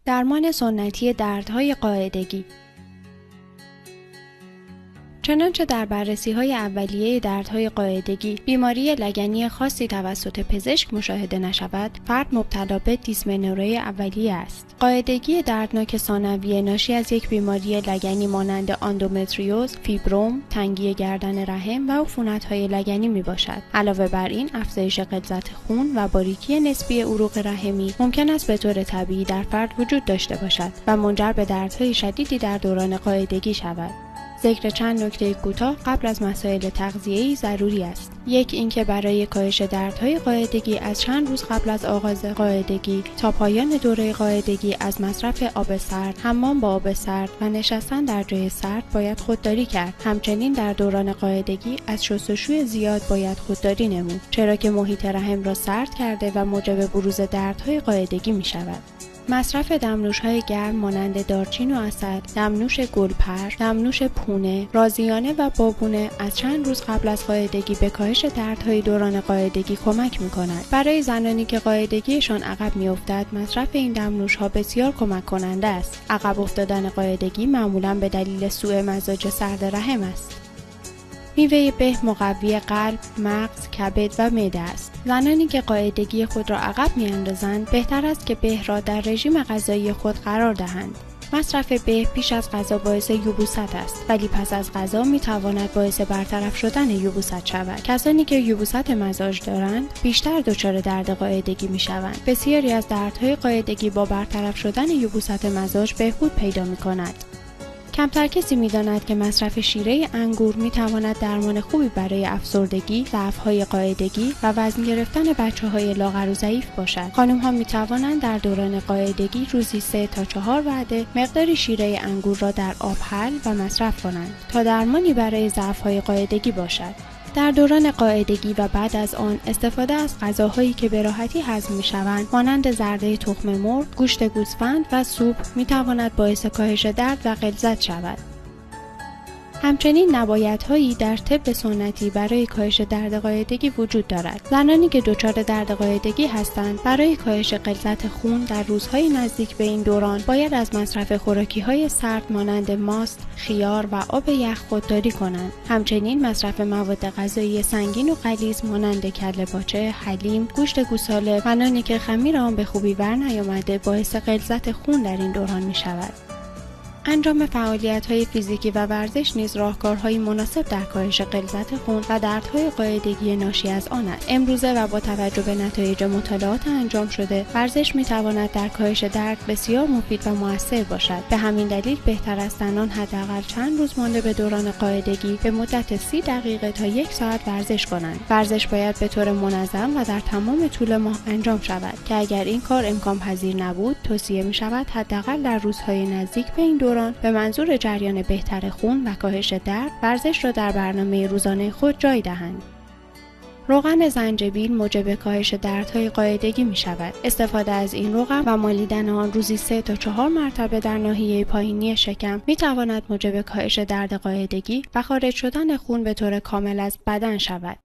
درمان سنتی دردهای قاعدگی. چنانچه در بررسی‌های اولیه دردهای قاعدگی بیماری لگنی خاصی توسط پزشک مشاهده نشود، فرد مبتلا به دیسمنوره اولیه است. قاعدگی دردناک ثانویه ناشی از یک بیماری لگنی مانند آندومتریوز، فیبروم، تنگی گردن رحم و عفونت‌های لگنی میباشد. علاوه بر این، افزایش غلظت خون و باریکی نسبی عروق رحمی ممکن است به طور طبیعی در فرد وجود داشته باشد و منجر به دردهای شدیدی در دوران قاعدگی شود. ذکر چند نکته کوتاه قبل از مسائل تغذیه‌ای ضروری است. یک، اینکه برای کاهش دردهای قاعدگی از چند روز قبل از آغاز قاعدگی تا پایان دوره قاعدگی از مصرف آب سرد، حمام با آب سرد و نشستن در جای سرد باید خودداری کرد. همچنین در دوران قاعدگی از شستشوی زیاد باید خودداری نمود، چرا که محیط رحم را سرد کرده و موجب بروز دردهای قاعدگی می شود. مصرف دمنوش‌های گرم مانند دارچین و عسل، دمنوش گلپر، دمنوش پونه، رازیانه و بابونه از چند روز قبل از قاعدگی به کاهش دردهای دوران قاعدگی کمک می‌کند. برای زنانی که قاعدگیشان عقب می‌افتد، مصرف این دمنوش‌ها بسیار کمک کننده است. عقب افتادن قاعدگی معمولاً به دلیل سوء مزاج سرد رحم است. میوه به مقوی قلب، مغز، کبد و معده است. زنانی که قاعدگی خود را عقب می‌اندازند، بهتر است که به را در رژیم غذایی خود قرار دهند. مصرف به پیش از غذا باعث یبوست است، ولی پس از غذا می‌تواند باعث برطرف شدن یبوست شود. کسانی که یبوست مزاج دارند، بیشتر دچار درد قاعدگی می‌شوند. بسیاری از دردهای قاعدگی با برطرف شدن یبوست مزاج بهبود پیدا می‌کند. کمتر کسی می‌داند که مصرف شیره انگور می‌تواند درمان خوبی برای افسردگی، ضعف‌های قاعدگی و وزن گرفتن بچه‌های لاغر و ضعیف باشد. خانم‌ها می‌توانند در دوران قاعدگی روزی 3 تا 4 وعده مقداری شیره انگور را در آب حل و مصرف کنند تا درمانی برای ضعف‌های قاعدگی باشد. در دوران قاعدگی و بعد از آن استفاده از غذاهایی که به راحتی هضم می‌شوند مانند زرده تخم مرغ، گوشت گوسفند و سوپ می‌تواند باعث کاهش درد و غلظت شود. همچنین نبایدهایی در طب سنتی برای کاهش درد قاعدگی وجود دارد. زنانی که دچار درد قاعدگی هستند، برای کاهش غلظت خون در روزهای نزدیک به این دوران باید از مصرف خوراکی‌های سرد مانند ماست، خیار و آب یخ خودداری کنند. همچنین مصرف مواد غذایی سنگین و غلیظ مانند کله پاچه، حلیم، گوشت گوساله و نانی که خمیر آن به خوبی برنیامده باعث غلظت خون در این دوران می‌شود. انجام فعالیت‌های فیزیکی و ورزش نیز راهکارهای مناسب در کاهش غلظت خون و دردهای قاعدگی ناشی از آن است. امروزه و با توجه به نتایج مطالعات انجام شده، ورزش می‌تواند در کاهش درد بسیار مفید و مؤثر باشد. به همین دلیل بهتر است زنان حداقل چند روز مانده به دوران قاعدگی به مدت 30 دقیقه تا 1 ساعت ورزش کنند. ورزش باید به طور منظم و در تمام طول ماه انجام شود که اگر این کار امکان پذیر نبود، توصیه می‌شود حداقل در روزهای نزدیک به این دوران به منظور جریان بهتر خون و کاهش درد، ورزش را در برنامه روزانه خود جای دهند. روغن زنجبیل موجب کاهش دردهای قاعدگی می شود. استفاده از این روغن و مالیدن آن روزی 3 تا 4 مرتبه در ناحیه پایینی شکم می تواند موجب کاهش درد قاعدگی و خارج شدن خون به طور کامل از بدن شود.